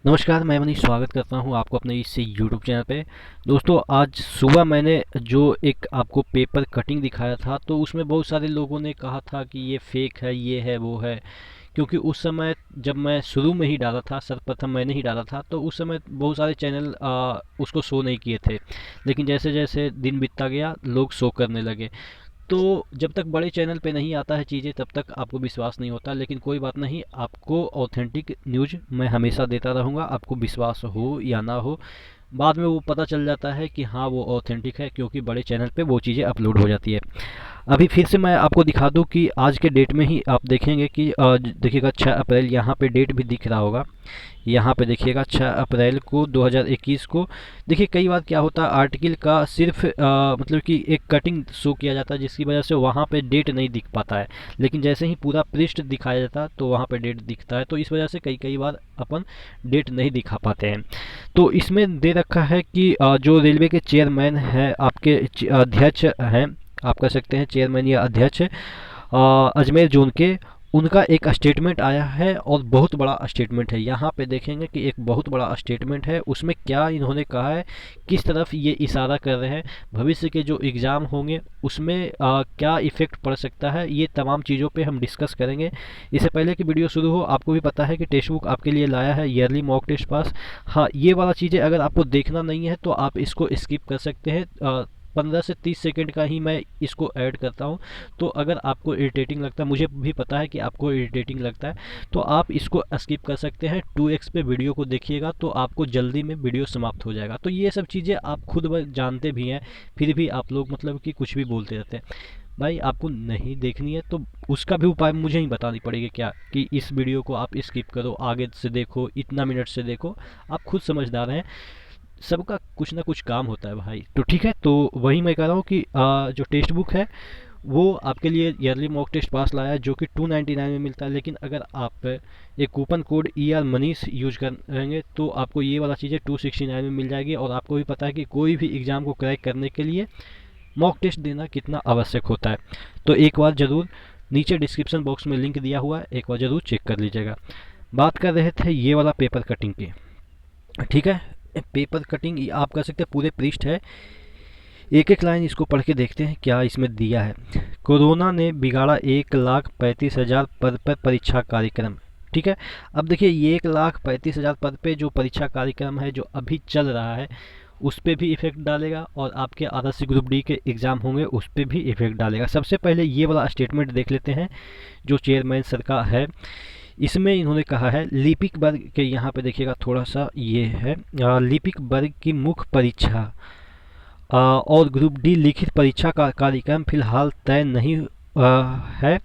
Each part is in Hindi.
नमस्कार, मैं मनीष स्वागत करता हूं आपको अपने इस यूट्यूब चैनल पे। दोस्तों, आज सुबह मैंने जो एक आपको पेपर कटिंग दिखाया था, तो उसमें बहुत सारे लोगों ने कहा था कि ये फेक है, ये है, वो है। क्योंकि उस समय जब मैं शुरू में ही डाला था, सर्वप्रथम मैंने ही डाला था, तो उस समय बहुत सारे चैनल उसको शो नहीं किए थे। लेकिन जैसे जैसे दिन बीतता गया, लोग शो करने लगे। तो जब तक बड़े चैनल पे नहीं आता है चीज़ें, तब तक आपको विश्वास नहीं होता। लेकिन कोई बात नहीं, आपको ऑथेंटिक न्यूज़ मैं हमेशा देता रहूँगा, आपको विश्वास हो या ना हो। बाद में वो पता चल जाता है कि हाँ, वो ऑथेंटिक है, क्योंकि बड़े चैनल पे वो चीज़ें अपलोड हो जाती है। अभी फिर से मैं आपको दिखा दूं कि आज के डेट में ही आप देखेंगे कि देखिएगा 6 अप्रैल, यहाँ पे डेट भी दिख रहा होगा। यहाँ पे देखिएगा 6 अप्रैल को 2021 को। देखिए, कई बार क्या होता है, आर्टिकल का सिर्फ मतलब कि एक कटिंग शो किया जाता है, जिसकी वजह से वहाँ पे डेट नहीं दिख पाता है। लेकिन जैसे ही पूरा पृष्ठ दिखाया जाता है, तो वहाँ पे डेट दिखता है। तो इस वजह से कई कई बार अपन डेट नहीं दिखा पाते हैं। तो इसमें दे रखा है कि जो रेलवे के चेयरमैन है, आपके अध्यक्ष हैं, आप कह सकते हैं चेयरमैन या अध्यक्ष, अजमेर जोन के, उनका एक स्टेटमेंट आया है, और बहुत बड़ा स्टेटमेंट है। यहाँ पे देखेंगे कि एक बहुत बड़ा स्टेटमेंट है। उसमें क्या इन्होंने कहा है, किस तरफ ये इशारा कर रहे हैं, भविष्य के जो एग्ज़ाम होंगे उसमें क्या इफ़ेक्ट पड़ सकता है, ये तमाम चीज़ों पे हम डिस्कस करेंगे। इससे पहले कि वीडियो शुरू हो, आपको भी पता है कि टेक्स्ट बुक आपके लिए लाया है ईयरली मॉक टेस्ट पास। हाँ, ये वाला चीज़ें अगर आपको देखना नहीं है तो आप इसको स्किप कर सकते हैं। 15 से 30 सेकंड का ही मैं इसको ऐड करता हूँ। तो अगर आपको इरिटेटिंग लगता है, मुझे भी पता है कि आपको इरिटेटिंग लगता है, तो आप इसको स्किप कर सकते हैं। 2x पे वीडियो को देखिएगा तो आपको जल्दी में वीडियो समाप्त हो जाएगा। तो ये सब चीज़ें आप खुद जानते भी हैं, फिर भी आप लोग मतलब कि कुछ भी बोलते रहते हैं। भाई, आपको नहीं देखनी है तो उसका भी उपाय मुझे ही बतानी पड़ेगी क्या, कि इस वीडियो को आप स्किप करो, आगे से देखो, इतना मिनट से देखो। आप खुद समझदार हैं, सबका कुछ ना कुछ काम होता है भाई। तो ठीक है, तो वही मैं कह रहा हूँ कि जो टेक्स्ट बुक है वो आपके लिए ईयरली मॉक टेस्ट पास लाया है, जो कि 299 में मिलता है। लेकिन अगर आप एक coupon code ER Manish use करेंगे तो आपको ये वाला चीज़ें 269 में मिल जाएगी। और आपको भी पता है कि कोई भी एग्ज़ाम को क्रैक करने के लिए मॉक टेस्ट देना कितना आवश्यक होता है। तो एक बार ज़रूर, नीचे डिस्क्रिप्शन बॉक्स में लिंक दिया हुआ है, एक बार ज़रूर चेक कर लीजिएगा। बात कर रहे थे ये वाला पेपर कटिंग की, ठीक है। पेपर कटिंग आप कह सकते हैं पूरे पृष्ठ है। एक एक लाइन इसको पढ़ के देखते हैं क्या इसमें दिया है। कोरोना ने बिगाड़ा 1,35,000 पद पर परीक्षा कार्यक्रम। ठीक है। अब देखिए, ये 1,35,000 पद पे जो परीक्षा कार्यक्रम है, जो अभी चल रहा है, उस पर भी इफेक्ट डालेगा, और आपके RSC ग्रुप डी के एग्ज़ाम होंगे उस पर भी इफेक्ट डालेगा। सबसे पहले ये वाला स्टेटमेंट देख लेते हैं जो चेयरमैन सर का है। इसमें इन्होंने कहा है, लिपिक वर्ग के, यहाँ पे देखिएगा थोड़ा सा ये है, लिपिक वर्ग की मुख्य परीक्षा और ग्रुप डी लिखित परीक्षा का कार्यक्रम फिलहाल तय नहीं है।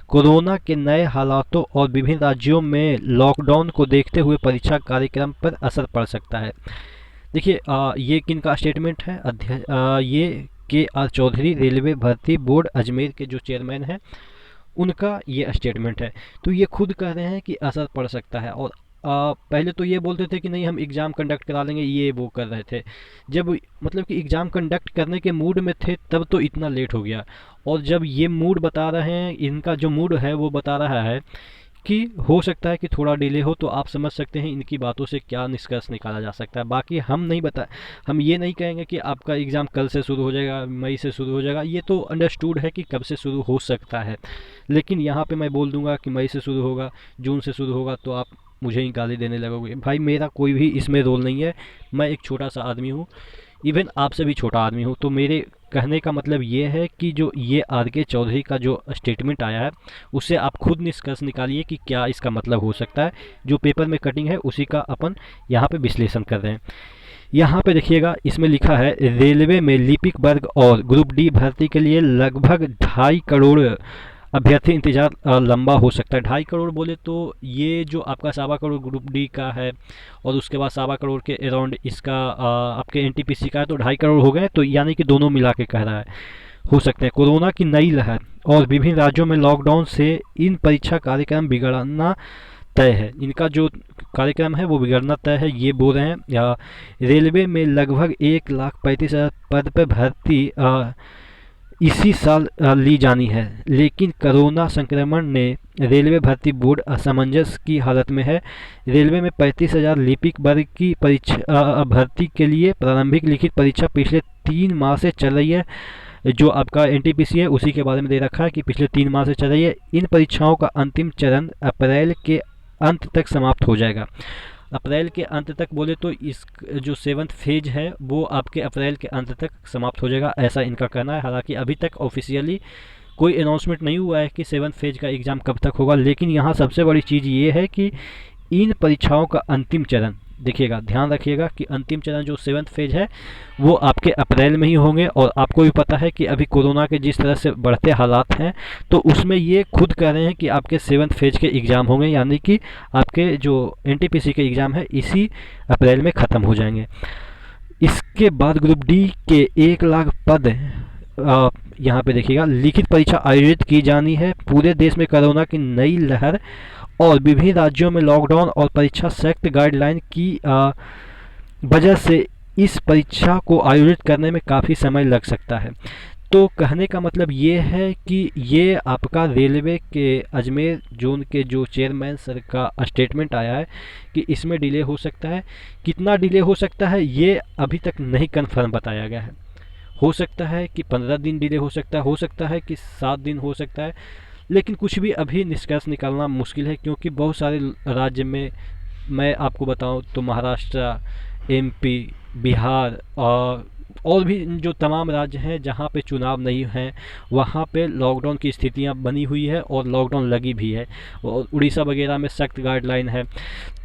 कोरोना के नए हालातों और विभिन्न राज्यों में लॉकडाउन को देखते हुए परीक्षा कार्यक्रम पर असर पड़ सकता है। देखिए, ये किन का स्टेटमेंट है, ये KR चौधरी, रेलवे भर्ती बोर्ड अजमेर के जो चेयरमैन हैं, उनका ये स्टेटमेंट है। तो ये खुद कह रहे हैं कि असर पड़ सकता है। और पहले तो ये बोलते थे कि नहीं, हम एग्ज़ाम कंडक्ट करा लेंगे, ये वो कर रहे थे। जब मतलब कि एग्ज़ाम कंडक्ट करने के मूड में थे, तब तो इतना लेट हो गया। और जब ये मूड बता रहे हैं, इनका जो मूड है वो बता रहा है कि हो सकता है कि थोड़ा डिले हो, तो आप समझ सकते हैं इनकी बातों से क्या निष्कर्ष निकाला जा सकता है। बाकी हम नहीं बता, हम ये नहीं कहेंगे कि आपका एग्ज़ाम कल से शुरू हो जाएगा, मई से शुरू हो जाएगा। ये तो अंडरस्टूड है कि कब से शुरू हो सकता है। लेकिन यहाँ पे मैं बोल दूंगा कि मई से शुरू होगा, जून से शुरू होगा, तो आप मुझे ही गाली देने लगोगे। भाई, मेरा कोई भी इसमें रोल नहीं है। मैं एक छोटा सा आदमी हूँ, इवन आपसे भी छोटा आदमी हूँ। तो मेरे कहने का मतलब ये है कि जो ये RK चौधरी का जो स्टेटमेंट आया है, उससे आप खुद निष्कर्ष निकालिए कि क्या इसका मतलब हो सकता है। जो पेपर में कटिंग है उसी का अपन यहाँ पे विश्लेषण कर रहे हैं। यहाँ पे देखिएगा, इसमें लिखा है, रेलवे में लिपिक वर्ग और ग्रुप डी भर्ती के लिए लगभग 2.5 करोड़ अभ्यर्थी इंतजार लंबा हो सकता है। 2.5 करोड़ बोले तो ये जो आपका 1.25 करोड़ ग्रुप डी का है, और उसके बाद 1.25 करोड़ के अराउंड इसका आपके NTPC का है, तो 2.5 करोड़ हो गए। तो यानी कि दोनों मिला के कह रहा है, हो सकते हैं। कोरोना की नई लहर और विभिन्न राज्यों में लॉकडाउन से इन परीक्षा कार्यक्रम बिगड़ना तय है। इनका जो कार्यक्रम है वो बिगड़ना तय है, ये बोल रहे हैं। या रेलवे में लगभग 1,35,000 पद पर भर्ती इसी साल ली जानी है, लेकिन कोरोना संक्रमण ने रेलवे भर्ती बोर्ड असमंजस की हालत में है। रेलवे में 35,000 लिपिक वर्ग की परीक्षा भर्ती के लिए प्रारंभिक लिखित परीक्षा पिछले 3 माह से चल रही है। जो आपका एनटीपीसी है उसी के बारे में दे रखा है कि पिछले 3 माह से चल रही है। इन परीक्षाओं का अंतिम चरण अप्रैल के अंत तक समाप्त हो जाएगा। अप्रैल के अंत तक बोले तो इस जो 7th फेज है वो आपके अप्रैल के अंत तक समाप्त हो जाएगा, ऐसा इनका कहना है। हालांकि अभी तक ऑफिशियली कोई अनाउंसमेंट नहीं हुआ है कि 7th फेज का एग्ज़ाम कब तक होगा, लेकिन यहाँ सबसे बड़ी चीज़ ये है कि इन परीक्षाओं का अंतिम चरण, देखिएगा ध्यान रखिएगा कि अंतिम चरण जो 7th फेज है वो आपके अप्रैल में ही होंगे। और आपको भी पता है कि अभी कोरोना के जिस तरह से बढ़ते हालात हैं तो उसमें ये खुद कह रहे हैं कि आपके 7th फेज के एग्ज़ाम होंगे, यानी कि आपके जो एनटीपीसी के एग्ज़ाम है इसी अप्रैल में ख़त्म हो जाएंगे। इसके बाद ग्रुप डी के 1 लाख पद यहाँ पे देखिएगा लिखित परीक्षा आयोजित की जानी है। पूरे देश में कोरोना की नई लहर और विभिन्न राज्यों में लॉकडाउन और परीक्षा सख्त गाइडलाइन की वजह से इस परीक्षा को आयोजित करने में काफ़ी समय लग सकता है। तो कहने का मतलब ये है कि ये आपका रेलवे के अजमेर जोन के जो चेयरमैन सर का स्टेटमेंट आया है कि इसमें डिले हो सकता है। कितना डिले हो सकता है ये अभी तक नहीं कंफर्म बताया गया है। हो सकता है कि 15 दिन डिले हो सकता है कि 7 दिन हो सकता है, लेकिन कुछ भी अभी निष्कर्ष निकालना मुश्किल है, क्योंकि बहुत सारे राज्य में मैं आपको बताऊं तो महाराष्ट्र, एमपी, बिहार और भी जो तमाम राज्य हैं जहां पे चुनाव नहीं हैं वहां पे लॉकडाउन की स्थितियां बनी हुई है और लॉकडाउन लगी भी है, और उड़ीसा वगैरह में सख्त गाइडलाइन है।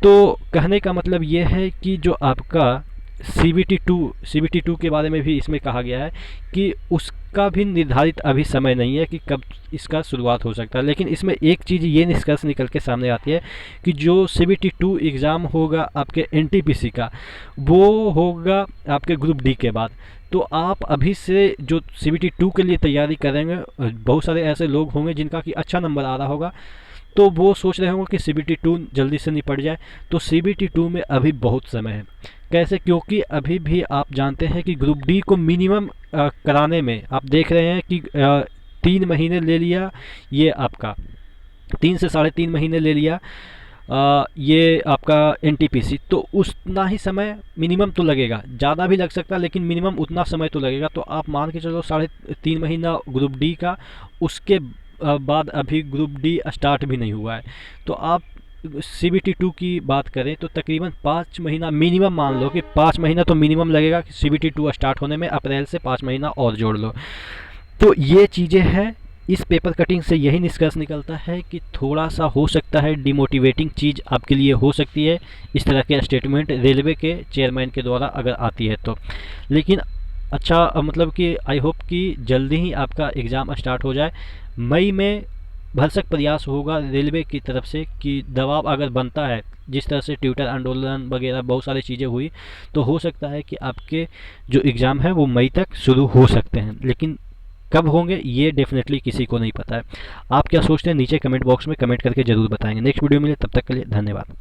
तो कहने का मतलब ये है कि जो आपका CBT2 के बारे में भी इसमें कहा गया है कि उसका भी निर्धारित अभी समय नहीं है कि कब इसका शुरुआत हो सकता है। लेकिन इसमें एक चीज़ ये निष्कर्ष निकल के सामने आती है कि जो CBT2 एग्ज़ाम होगा आपके एनटीपीसी का, वो होगा आपके ग्रुप डी के बाद। तो आप अभी से जो CBT2 के लिए तैयारी करेंगे, बहुत सारे ऐसे लोग होंगे जिनका कि अच्छा नंबर आ रहा होगा, तो वो सोच रहे होंगे कि CBT2 जल्दी से निपट जाए। तो CBT2 में अभी बहुत समय है। कैसे? क्योंकि अभी भी आप जानते हैं कि ग्रुप डी को मिनिमम कराने में आप देख रहे हैं कि 3 महीने ले लिया, ये आपका 3 से 3.5 महीने ले लिया ये आपका एनटीपीसी। तो उतना ही समय मिनिमम तो लगेगा, ज़्यादा भी लग सकता है लेकिन मिनिमम उतना समय तो लगेगा। तो आप मान के चलो 3.5 महीना ग्रुप डी का, उसके बाद अभी ग्रुप डी स्टार्ट भी नहीं हुआ है। तो आप CBT2 की बात करें तो तकरीबन 5 महीना मिनिमम, मान लो कि 5 महीना तो मिनिमम लगेगा कि CBT2 स्टार्ट होने में। अप्रैल से 5 महीना और जोड़ लो। तो ये चीज़ें हैं। इस पेपर कटिंग से यही निष्कर्ष निकलता है कि थोड़ा सा हो सकता है डिमोटिवेटिंग चीज़ आपके लिए हो सकती है इस तरह के स्टेटमेंट रेलवे के चेयरमैन के द्वारा अगर आती है तो। लेकिन अच्छा मतलब कि आई होप कि जल्दी ही आपका एग्ज़ाम स्टार्ट हो जाए। मई में भरसक प्रयास होगा रेलवे की तरफ से कि दबाव अगर बनता है, जिस तरह से ट्विटर आंदोलन वगैरह बहुत सारी चीज़ें हुई, तो हो सकता है कि आपके जो एग्ज़ाम है वो मई तक शुरू हो सकते हैं। लेकिन कब होंगे ये डेफिनेटली किसी को नहीं पता है। आप क्या सोचते हैं नीचे कमेंट बॉक्स में कमेंट करके ज़रूर बताएंगे। नेक्स्ट वीडियो मिले, तब तक के लिए धन्यवाद।